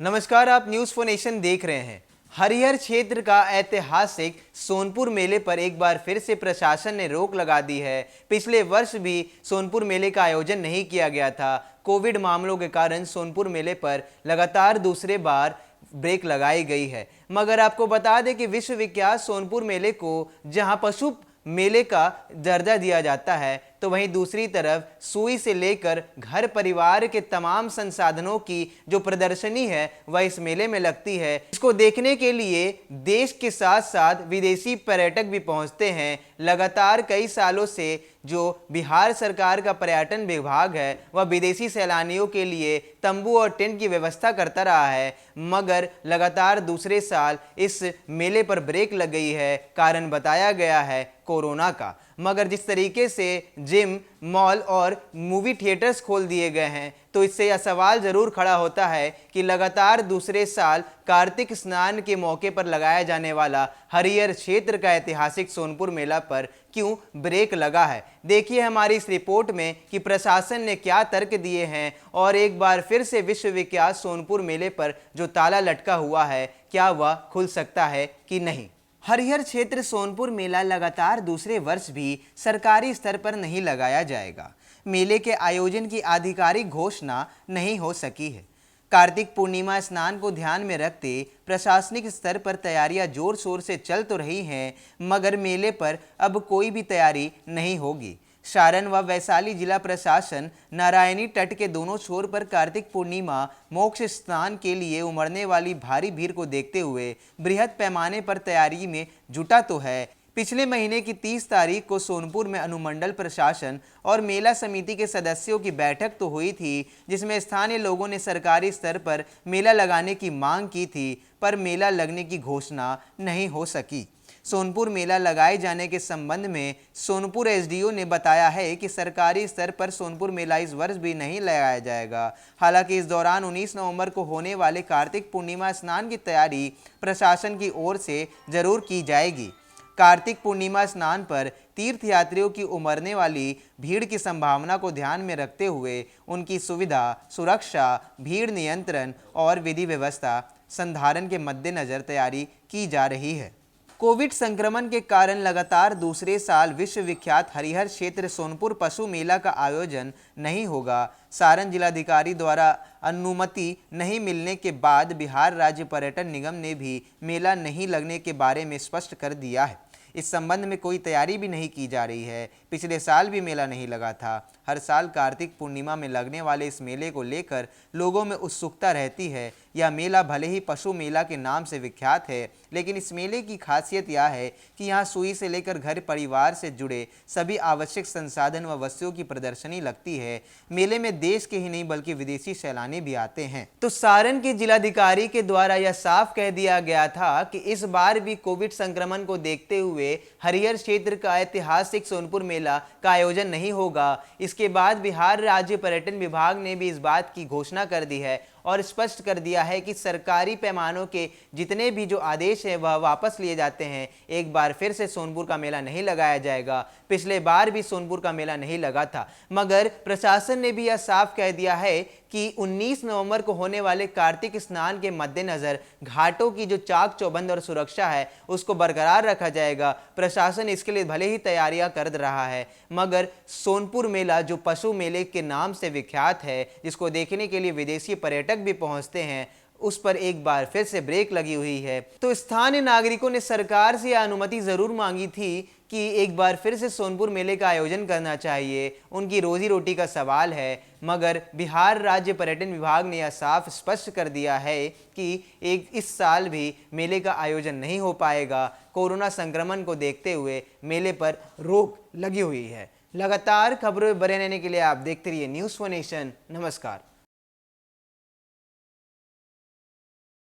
नमस्कार, आप news for nation देख रहे हैं। हरिहर क्षेत्र का ऐतिहासिक सोनपुर मेले पर एक बार फिर से प्रशासन ने रोक लगा दी है। पिछले वर्ष भी सोनपुर मेले का आयोजन नहीं किया गया था। कोविड मामलों के कारण सोनपुर मेले पर लगातार दूसरे बार ब्रेक लगाई गई है। मगर आपको बता दें कि विश्वविख्यात सोनपुर मेले को जहां पशु मेले का दर्जा दिया जाता है, तो वहीं दूसरी तरफ सुई से लेकर घर परिवार के तमाम संसाधनों की जो प्रदर्शनी है वह इस मेले में लगती है। इसको देखने के लिए देश के साथ साथ विदेशी पर्यटक भी पहुंचते हैं। लगातार कई सालों से जो बिहार सरकार का पर्यटन विभाग है वह विदेशी सैलानियों के लिए तंबू और टेंट की व्यवस्था करता रहा है, मगर लगातार दूसरे साल इस मेले पर ब्रेक लग गई है। कारण बताया गया है कोरोना का। मगर जिस तरीके से जिम, मॉल और मूवी थिएटर्स खोल दिए गए हैं, तो इससे यह सवाल जरूर खड़ा होता है कि लगातार दूसरे साल कार्तिक स्नान के मौके पर लगाया जाने वाला हरिहर क्षेत्र का ऐतिहासिक सोनपुर मेला पर क्यों ब्रेक लगा है। देखिए हमारी इस रिपोर्ट में कि प्रशासन ने क्या तर्क दिए हैं और एक बार फिर से विश्वविख्यात सोनपुर मेले पर जो ताला लटका हुआ है, क्या वह खुल सकता है कि नहीं। हरिहर क्षेत्र सोनपुर मेला लगातार दूसरे वर्ष भी सरकारी स्तर पर नहीं लगाया जाएगा। मेले के आयोजन की आधिकारिक घोषणा नहीं हो सकी है। कार्तिक पूर्णिमा स्नान को ध्यान में रखते प्रशासनिक स्तर पर तैयारियां जोर शोर से चल तो रही हैं, मगर मेले पर अब कोई भी तैयारी नहीं होगी। सारण व वैशाली जिला प्रशासन नारायणी तट के दोनों छोर पर कार्तिक पूर्णिमा मोक्ष स्नान के लिए उमड़ने वाली भारी भीड़ को देखते हुए बृहद पैमाने पर तैयारी में जुटा तो है। पिछले महीने की 30 तारीख को सोनपुर में अनुमंडल प्रशासन और मेला समिति के सदस्यों की बैठक तो हुई थी, जिसमें स्थानीय लोगों ने सरकारी स्तर पर मेला लगाने की मांग की थी, पर मेला लगने की घोषणा नहीं हो सकी। सोनपुर मेला लगाए जाने के संबंध में सोनपुर एसडीओ ने बताया है कि सरकारी स्तर पर सोनपुर मेला इस वर्ष भी नहीं लगाया जाएगा। हालांकि इस दौरान 19 नवंबर को होने वाले कार्तिक पूर्णिमा स्नान की तैयारी प्रशासन की ओर से जरूर की जाएगी। कार्तिक पूर्णिमा स्नान पर तीर्थयात्रियों की उमड़ने वाली भीड़ की संभावना को ध्यान में रखते हुए उनकी सुविधा, सुरक्षा, भीड़ नियंत्रण और विधि व्यवस्था संधारण के मद्देनजर तैयारी की जा रही है। कोविड संक्रमण के कारण लगातार दूसरे साल विश्वविख्यात हरिहर क्षेत्र सोनपुर पशु मेला का आयोजन नहीं होगा। सारण जिलाधिकारी द्वारा अनुमति नहीं मिलने के बाद बिहार राज्य पर्यटन निगम ने भी मेला नहीं लगने के बारे में स्पष्ट कर दिया है। इस संबंध में कोई तैयारी भी नहीं की जा रही है। पिछले साल भी मेला नहीं लगा था। हर साल कार्तिक पूर्णिमा में लगने वाले इस मेले को लेकर लोगों में उत्सुकता रहती है। यह मेला भले ही पशु मेला के नाम से विख्यात है, लेकिन इस मेले की खासियत यह है कि यहाँ सुई से लेकर घर परिवार से जुड़े सभी आवश्यक संसाधन व वस्तुओं की प्रदर्शनी लगती है। मेले में देश के ही नहीं बल्कि विदेशी सैलानी भी आते हैं। तो सारण के जिलाधिकारी के द्वारा यह साफ कह दिया गया था कि इस बार भी कोविड संक्रमण को देखते हुए हरिहर क्षेत्र का ऐतिहासिक सोनपुर मेला का आयोजन नहीं होगा। इसके बाद बिहार राज्य पर्यटन विभाग ने भी इस बात की घोषणा कर दी है और स्पष्ट कर दिया है कि सरकारी पैमानों के जितने भी जो आदेश है वह वापस लिए जाते हैं। एक बार फिर से सोनपुर का मेला नहीं लगाया जाएगा। पिछले बार भी सोनपुर का मेला नहीं लगा था, मगर प्रशासन ने भी यह साफ कह दिया है कि 19 नवंबर को होने वाले कार्तिक स्नान के मद्देनजर घाटों की जो चाक चौबंद और सुरक्षा है उसको बरकरार रखा जाएगा। प्रशासन इसके लिए भले ही तैयारियां कर रहा है, मगर सोनपुर मेला जो पशु मेले के नाम से विख्यात है, जिसको देखने के लिए विदेशी पर्यटक भी पहुंचते हैं, उस पर एक बार फिर से ब्रेक लगी हुई है। तो स्थानीय नागरिकों ने सरकार से यह अनुमति जरूर मांगी थी कि एक बार फिर से सोनपुर मेले का आयोजन करना चाहिए। उनकी रोजी रोटी का सवाल है, मगर बिहार राज्य पर्यटन विभाग ने यह साफ स्पष्ट कर दिया है कि इस साल भी मेले का आयोजन नहीं हो पाएगा। कोरोना संक्रमण को देखते हुए मेले पर रोक लगी हुई है। लगातार खबरों में बने रहने के लिए आप देखते रहिए न्यूज़ फॉर नेशन। नमस्कार।